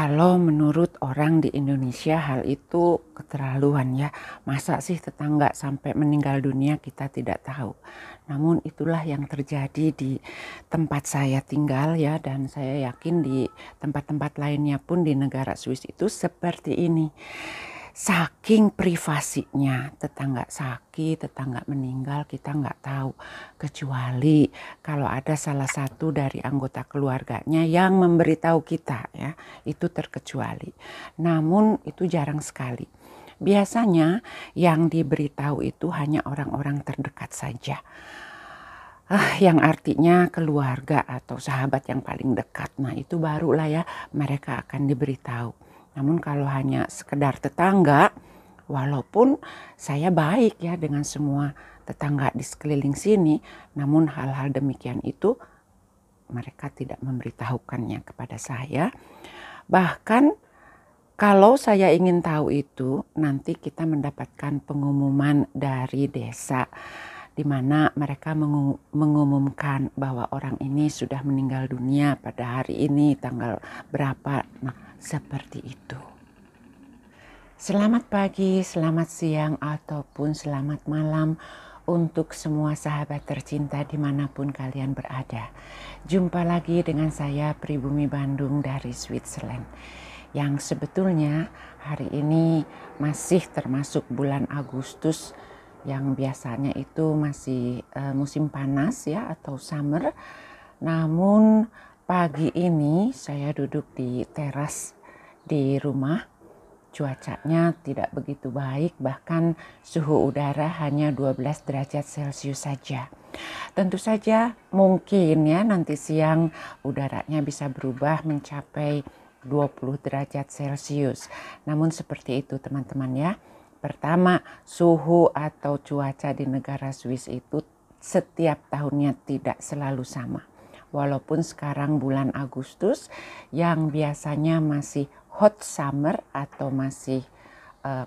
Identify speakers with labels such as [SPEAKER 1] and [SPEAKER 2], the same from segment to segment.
[SPEAKER 1] Kalau menurut orang di Indonesia hal itu keterlaluan ya. Masa sih tetangga sampai meninggal dunia kita tidak tahu. Namun itulah yang terjadi di tempat saya tinggal ya, dan saya yakin di tempat-tempat lainnya pun di negara Swiss itu seperti ini. Saking privasinya, tetangga sakit, tetangga meninggal kita nggak tahu. Kecuali kalau ada salah satu dari anggota keluarganya yang memberitahu kita ya, itu terkecuali. Namun itu jarang sekali. Biasanya yang diberitahu itu hanya orang-orang terdekat saja. Yang artinya keluarga atau sahabat yang paling dekat. Nah itu barulah ya mereka akan diberitahu. Namun kalau hanya sekedar tetangga, walaupun saya baik ya dengan semua tetangga di sekeliling sini, namun hal-hal demikian itu mereka tidak memberitahukannya kepada saya. Bahkan kalau saya ingin tahu itu, nanti kita mendapatkan pengumuman dari desa, di mana mereka mengumumkan bahwa orang ini sudah meninggal dunia pada hari ini, tanggal berapa. Nah, seperti itu. Selamat pagi, selamat siang, ataupun selamat malam untuk semua sahabat tercinta dimanapun kalian berada. Jumpa lagi dengan saya Pribumi Bandung dari Switzerland. Yang sebetulnya hari ini masih termasuk bulan Agustus, yang biasanya itu masih musim panas ya atau summer. Namun pagi ini saya duduk di teras di rumah, cuacanya tidak begitu baik, bahkan suhu udara hanya 12 derajat Celcius saja. Tentu saja mungkin ya nanti siang udaranya bisa berubah mencapai 20 derajat Celcius. Namun seperti itu teman-teman ya. Pertama, suhu atau cuaca di negara Swiss itu setiap tahunnya tidak selalu sama. Walaupun sekarang bulan Agustus yang biasanya masih hot summer atau masih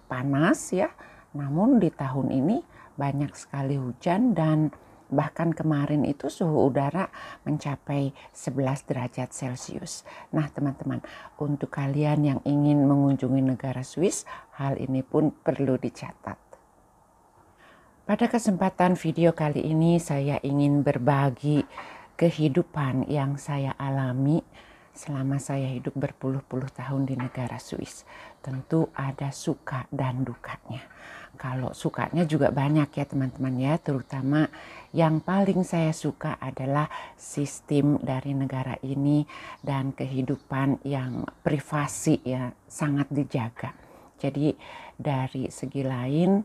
[SPEAKER 1] panas ya, namun di tahun ini banyak sekali hujan dan bahkan kemarin itu suhu udara mencapai 11 derajat Celcius. Nah teman-teman, untuk kalian yang ingin mengunjungi negara Swiss, hal ini pun perlu dicatat. Pada kesempatan video kali ini saya ingin berbagi kehidupan yang saya alami selama saya hidup berpuluh-puluh tahun di negara Swiss. Tentu ada suka dan dukanya. Kalau sukanya juga banyak ya teman-teman ya, terutama yang paling saya suka adalah sistem dari negara ini dan kehidupan yang privasi ya sangat dijaga. Jadi dari segi lain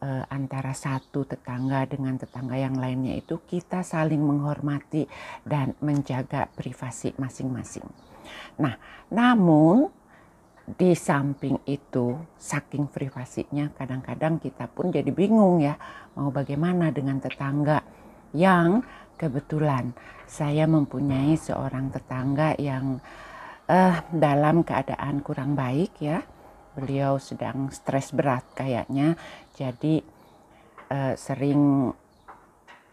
[SPEAKER 1] antara satu tetangga dengan tetangga yang lainnya itu kita saling menghormati dan menjaga privasi masing-masing. Nah, namun di samping itu saking privasinya kadang-kadang kita pun jadi bingung ya mau bagaimana dengan tetangga yang kebetulan saya mempunyai seorang tetangga yang dalam keadaan kurang baik ya. Beliau sedang stres berat kayaknya, jadi sering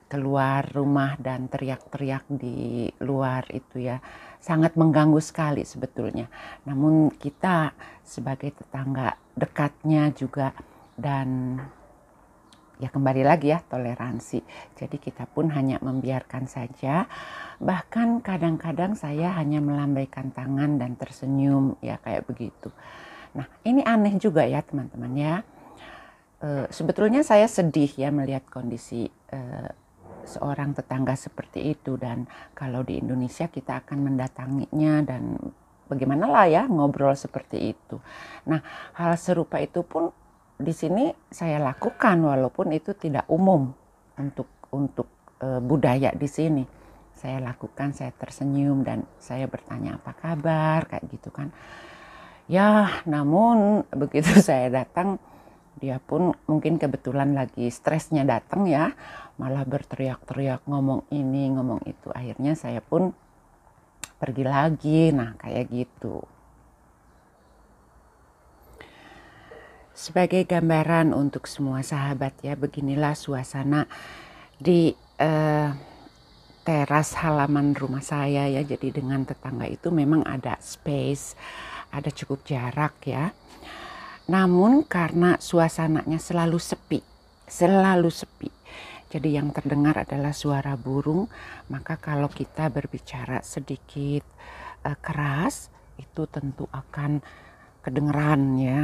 [SPEAKER 1] keluar rumah dan teriak-teriak di luar itu ya. Sangat mengganggu sekali sebetulnya. Namun kita sebagai tetangga dekatnya juga dan ya kembali lagi ya toleransi. Jadi kita pun hanya membiarkan saja. Bahkan kadang-kadang saya hanya melambaikan tangan dan tersenyum ya kayak begitu. Nah ini aneh juga ya teman-teman ya. Sebetulnya saya sedih ya melihat kondisi seorang tetangga seperti itu. Dan kalau di Indonesia kita akan mendatanginya dan bagaimana lah ya ngobrol seperti itu. Nah hal serupa itu pun di sini saya lakukan walaupun itu tidak umum untuk budaya di sini. Saya lakukan, saya tersenyum dan saya bertanya apa kabar kayak gitu kan. Ya, namun begitu saya datang, dia pun mungkin kebetulan lagi stresnya datang ya, malah berteriak-teriak ngomong ini, ngomong itu. Akhirnya saya pun pergi lagi, nah kayak gitu. Sebagai gambaran untuk semua sahabat ya, beginilah suasana di teras halaman rumah saya ya, jadi dengan tetangga itu memang ada space, ada cukup jarak ya. Namun karena suasananya selalu sepi, jadi yang terdengar adalah suara burung, maka kalau kita berbicara sedikit keras itu tentu akan kedengeran ya.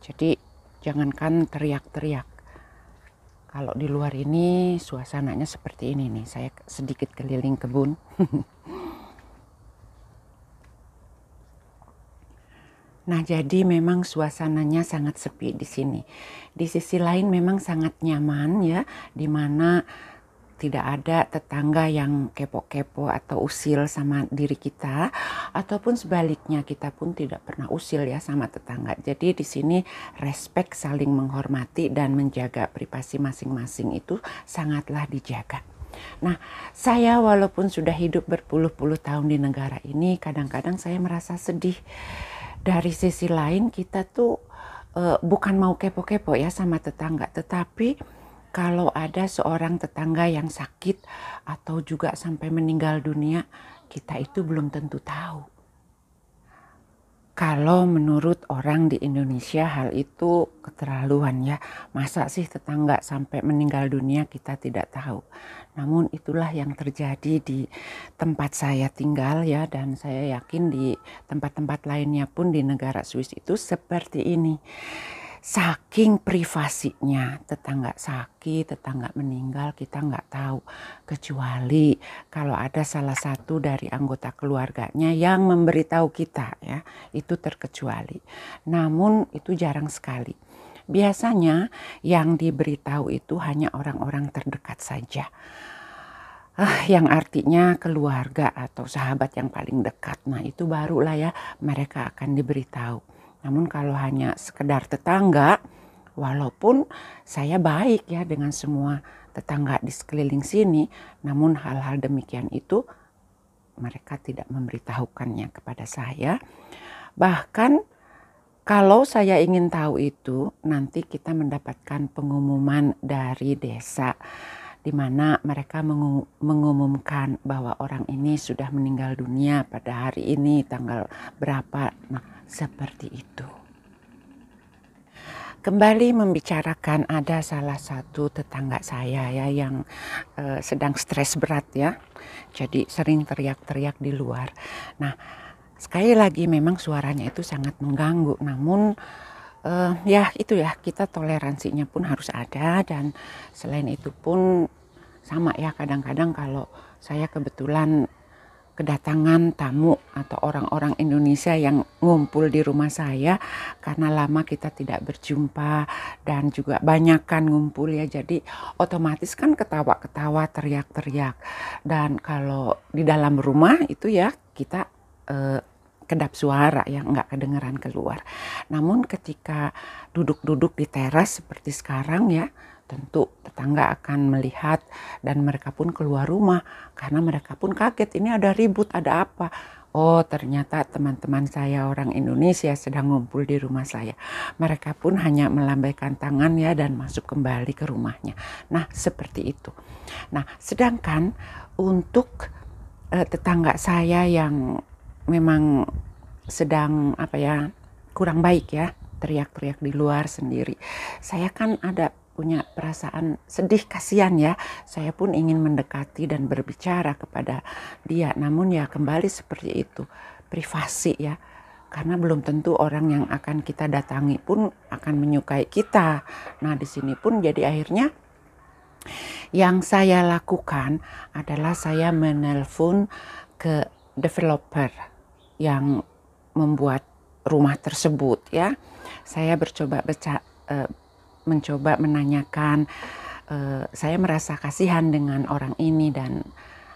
[SPEAKER 1] Jadi jangankan teriak-teriak. Kalau di luar ini suasananya seperti ini nih, saya sedikit keliling kebun. Nah, jadi memang suasananya sangat sepi di sini. Di sisi lain memang sangat nyaman ya, di mana tidak ada tetangga yang kepo-kepo atau usil sama diri kita, ataupun sebaliknya kita pun tidak pernah usil ya sama tetangga. Jadi di sini respect, saling menghormati dan menjaga privasi masing-masing itu sangatlah dijaga. Nah, saya walaupun sudah hidup berpuluh-puluh tahun di negara ini, kadang-kadang saya merasa sedih. Dari sisi lain kita tuh bukan mau kepo-kepo ya sama tetangga, tetapi kalau ada seorang tetangga yang sakit atau juga sampai meninggal dunia, kita itu belum tentu tahu. Kalau menurut orang di Indonesia hal itu keterlaluan ya. Masa sih tetangga sampai meninggal dunia kita tidak tahu. Namun itulah yang terjadi di tempat saya tinggal ya. Dan saya yakin di tempat-tempat lainnya pun di negara Swiss itu seperti ini. Saking privasinya, tetangga sakit, tetangga meninggal, kita nggak tahu. Kecuali kalau ada salah satu dari anggota keluarganya yang memberitahu kita ya, itu terkecuali. Namun itu jarang sekali. Biasanya yang diberitahu itu hanya orang-orang terdekat saja. Yang artinya keluarga atau sahabat yang paling dekat. Nah itu barulah ya mereka akan diberitahu. Namun kalau hanya sekedar tetangga, walaupun saya baik ya dengan semua tetangga di sekeliling sini, namun hal-hal demikian itu mereka tidak memberitahukannya kepada saya. Bahkan kalau saya ingin tahu itu, nanti kita mendapatkan pengumuman dari desa, di mana mereka mengumumkan bahwa orang ini sudah meninggal dunia pada hari ini, tanggal berapa. Nah, seperti itu. Kembali membicarakan, ada salah satu tetangga saya ya yang sedang stres berat ya. Jadi sering teriak-teriak di luar. Nah, sekali lagi memang suaranya itu sangat mengganggu. Namun ya itu ya, kita toleransinya pun harus ada. Dan selain itu pun sama ya, kadang-kadang kalau saya kebetulan kedatangan tamu atau orang-orang Indonesia yang ngumpul di rumah saya karena lama kita tidak berjumpa dan juga banyak kan ngumpul ya, jadi otomatis kan ketawa-ketawa, teriak-teriak. Dan kalau di dalam rumah itu ya kita kedap suara yang nggak kedengeran keluar. Namun ketika duduk-duduk di teras seperti sekarang ya, tentu tetangga akan melihat dan mereka pun keluar rumah karena mereka pun kaget, ini ada ribut, ada apa. Oh ternyata teman-teman saya orang Indonesia sedang ngumpul di rumah saya. Mereka pun hanya melambaikan tangan ya dan masuk kembali ke rumahnya. Nah seperti itu. Nah sedangkan untuk tetangga saya yang memang sedang kurang baik ya, teriak-teriak di luar sendiri, saya kan ada punya perasaan sedih, kasihan ya. Saya pun ingin mendekati dan berbicara kepada dia. Namun ya kembali seperti itu, privasi ya. Karena belum tentu orang yang akan kita datangi pun akan menyukai kita. Nah di sini pun jadi akhirnya yang saya lakukan adalah saya menelpon ke developer yang membuat rumah tersebut ya. Saya mencoba menanyakan, saya merasa kasihan dengan orang ini dan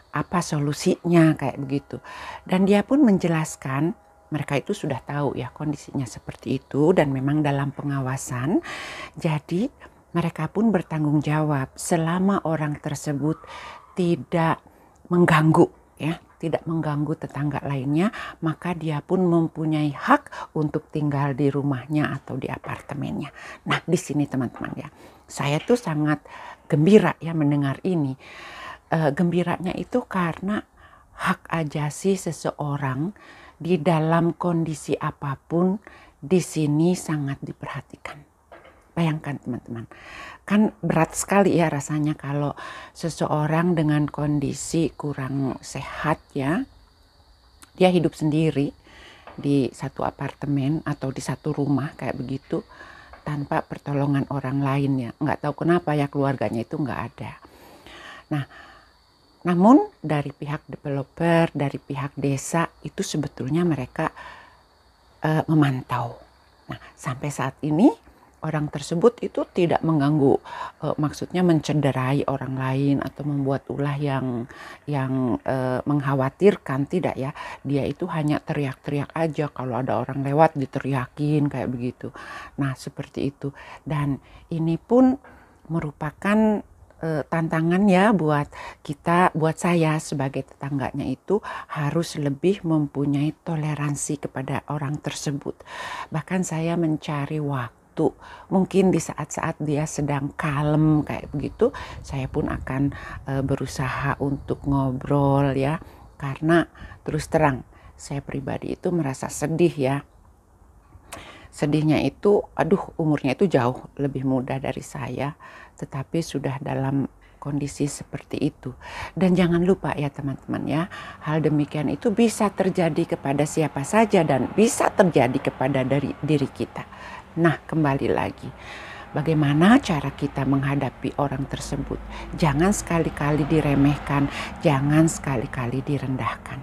[SPEAKER 1] apa solusinya kayak begitu. Dan dia pun menjelaskan, mereka itu sudah tahu ya kondisinya seperti itu dan memang dalam pengawasan. Jadi mereka pun bertanggung jawab selama orang tersebut tidak mengganggu ya, tidak mengganggu tetangga lainnya, maka dia pun mempunyai hak untuk tinggal di rumahnya atau di apartemennya. Nah di sini teman-teman ya, saya tuh sangat gembira ya mendengar ini. gembiranya itu karena hak ajasi seseorang di dalam kondisi apapun di sini sangat diperhatikan. Bayangkan teman-teman, kan berat sekali ya rasanya kalau seseorang dengan kondisi kurang sehat ya, dia hidup sendiri di satu apartemen atau di satu rumah kayak begitu tanpa pertolongan orang lain ya. Nggak tahu kenapa ya keluarganya itu nggak ada. Nah, namun dari pihak developer, dari pihak desa itu sebetulnya mereka memantau. Nah, sampai saat ini orang tersebut itu tidak mengganggu, maksudnya mencederai orang lain atau membuat ulah yang mengkhawatirkan, tidak ya. Dia itu hanya teriak-teriak aja, kalau ada orang lewat diteriakin kayak begitu. Nah, seperti itu. Dan ini pun merupakan tantangan ya buat kita, buat saya sebagai tetangganya itu harus lebih mempunyai toleransi kepada orang tersebut. Bahkan saya mencari waktu, mungkin di saat-saat dia sedang kalem kayak begitu, saya pun akan berusaha untuk ngobrol ya, karena terus terang saya pribadi itu merasa sedih ya. Sedihnya itu, aduh, umurnya itu jauh lebih muda dari saya, tetapi sudah dalam kondisi seperti itu. Dan jangan lupa ya teman-teman ya, hal demikian itu bisa terjadi kepada siapa saja dan bisa terjadi kepada diri kita. Nah, kembali lagi, bagaimana cara kita menghadapi orang tersebut? Jangan sekali-kali diremehkan, jangan sekali-kali direndahkan.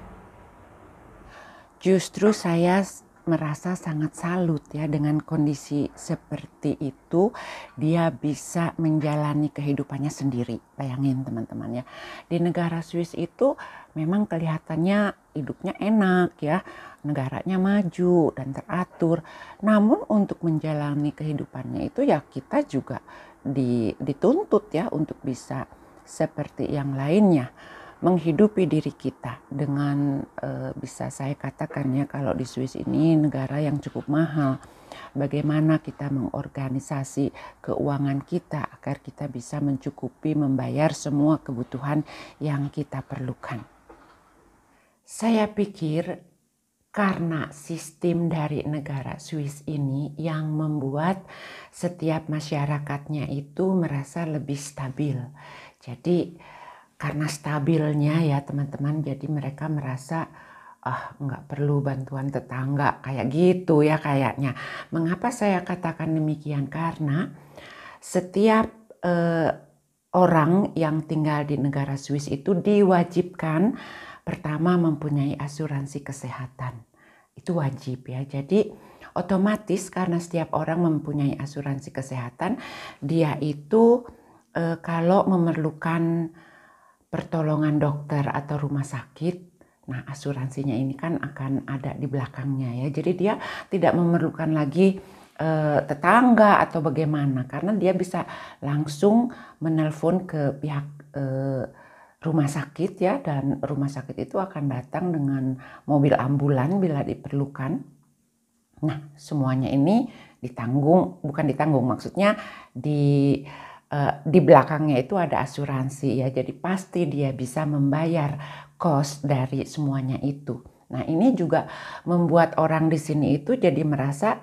[SPEAKER 1] Justru saya merasa sangat salut ya dengan kondisi seperti itu, dia bisa menjalani kehidupannya sendiri. Bayangin teman-teman ya, di negara Swiss itu memang kelihatannya hidupnya enak ya, negaranya maju dan teratur. Namun untuk menjalani kehidupannya itu ya kita juga dituntut ya untuk bisa seperti yang lainnya, menghidupi diri kita dengan bisa saya katakan ya, kalau di Swiss ini negara yang cukup mahal. Bagaimana kita mengorganisasi keuangan kita agar kita bisa mencukupi membayar semua kebutuhan yang kita perlukan. Saya pikir karena sistem dari negara Swiss ini yang membuat setiap masyarakatnya itu merasa lebih stabil. Jadi karena stabilnya ya teman-teman, jadi mereka merasa nggak perlu bantuan tetangga kayak gitu ya kayaknya. Mengapa saya katakan demikian? Karena setiap orang yang tinggal di negara Swiss itu diwajibkan pertama mempunyai asuransi kesehatan. Itu wajib ya. Jadi otomatis karena setiap orang mempunyai asuransi kesehatan, dia itu kalau memerlukan pertolongan dokter atau rumah sakit, nah asuransinya ini kan akan ada di belakangnya ya. Jadi dia tidak memerlukan lagi tetangga atau bagaimana, karena dia bisa langsung menelpon ke pihak rumah sakit ya, dan rumah sakit itu akan datang dengan mobil ambulan bila diperlukan. Nah, semuanya ini ditanggung, bukan ditanggung, maksudnya di belakangnya itu ada asuransi ya, jadi pasti dia bisa membayar kos dari semuanya itu. Nah, ini juga membuat orang di sini itu jadi merasa,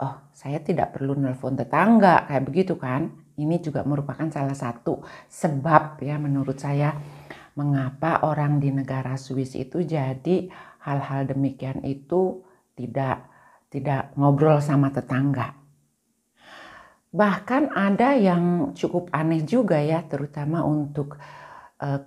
[SPEAKER 1] oh saya tidak perlu nelpon tetangga kayak begitu kan. Ini juga merupakan salah satu sebab ya menurut saya mengapa orang di negara Swiss itu jadi hal-hal demikian itu tidak ngobrol sama tetangga. Bahkan ada yang cukup aneh juga ya, terutama untuk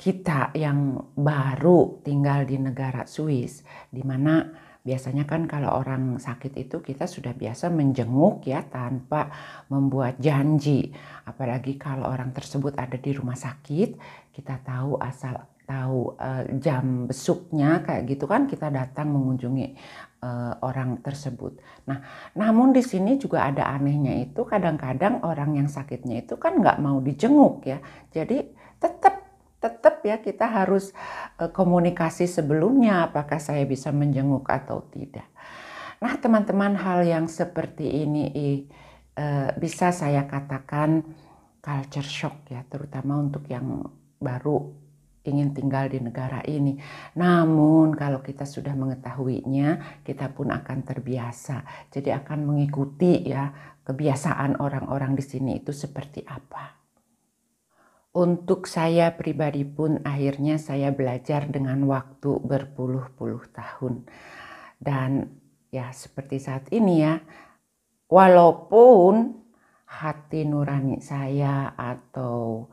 [SPEAKER 1] kita yang baru tinggal di negara Swiss, di mana biasanya kan kalau orang sakit itu kita sudah biasa menjenguk ya tanpa membuat janji. Apalagi kalau orang tersebut ada di rumah sakit, kita tahu jam besuknya kayak gitu kan, kita datang mengunjungi orang tersebut. Nah, namun di sini juga ada anehnya itu, kadang-kadang orang yang sakitnya itu kan nggak mau dijenguk ya. Jadi tetap ya kita harus komunikasi sebelumnya, apakah saya bisa menjenguk atau tidak. Nah, teman-teman, hal yang seperti ini bisa saya katakan culture shock ya, terutama untuk yang baru ingin tinggal di negara ini. Namun kalau kita sudah mengetahuinya, kita pun akan terbiasa. Jadi akan mengikuti ya kebiasaan orang-orang di sini itu seperti apa. Untuk saya pribadi pun akhirnya saya belajar dengan waktu berpuluh-puluh tahun. Dan ya seperti saat ini ya, walaupun hati nurani saya atau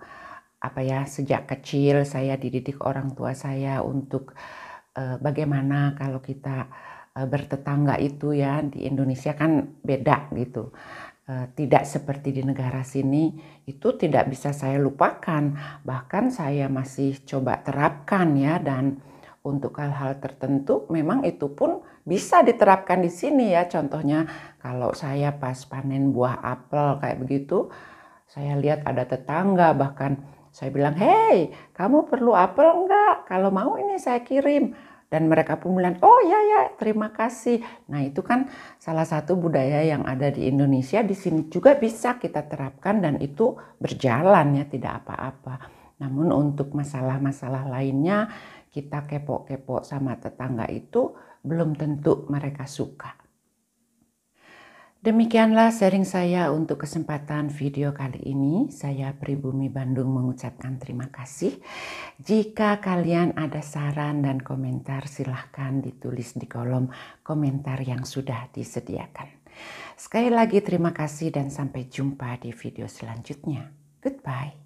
[SPEAKER 1] sejak kecil saya dididik orang tua saya untuk bagaimana kalau kita bertetangga itu ya, di Indonesia kan beda gitu. Tidak seperti di negara sini, itu tidak bisa saya lupakan. Bahkan saya masih coba terapkan ya, dan untuk hal-hal tertentu memang itu pun bisa diterapkan di sini ya. Contohnya kalau saya pas panen buah apel kayak begitu, saya lihat ada tetangga, bahkan saya bilang, "Hei, kamu perlu apel enggak? Kalau mau ini saya kirim." Dan mereka pun bilang, "Oh ya, terima kasih." Nah itu kan salah satu budaya yang ada di Indonesia, di sini juga bisa kita terapkan dan itu berjalan ya, tidak apa-apa. Namun untuk masalah-masalah lainnya, kita kepo-kepo sama tetangga itu belum tentu mereka suka. Demikianlah sharing saya untuk kesempatan video kali ini. Saya Pribumi Bandung mengucapkan terima kasih. Jika kalian ada saran dan komentar, silahkan ditulis di kolom komentar yang sudah disediakan. Sekali lagi terima kasih dan sampai jumpa di video selanjutnya. Goodbye.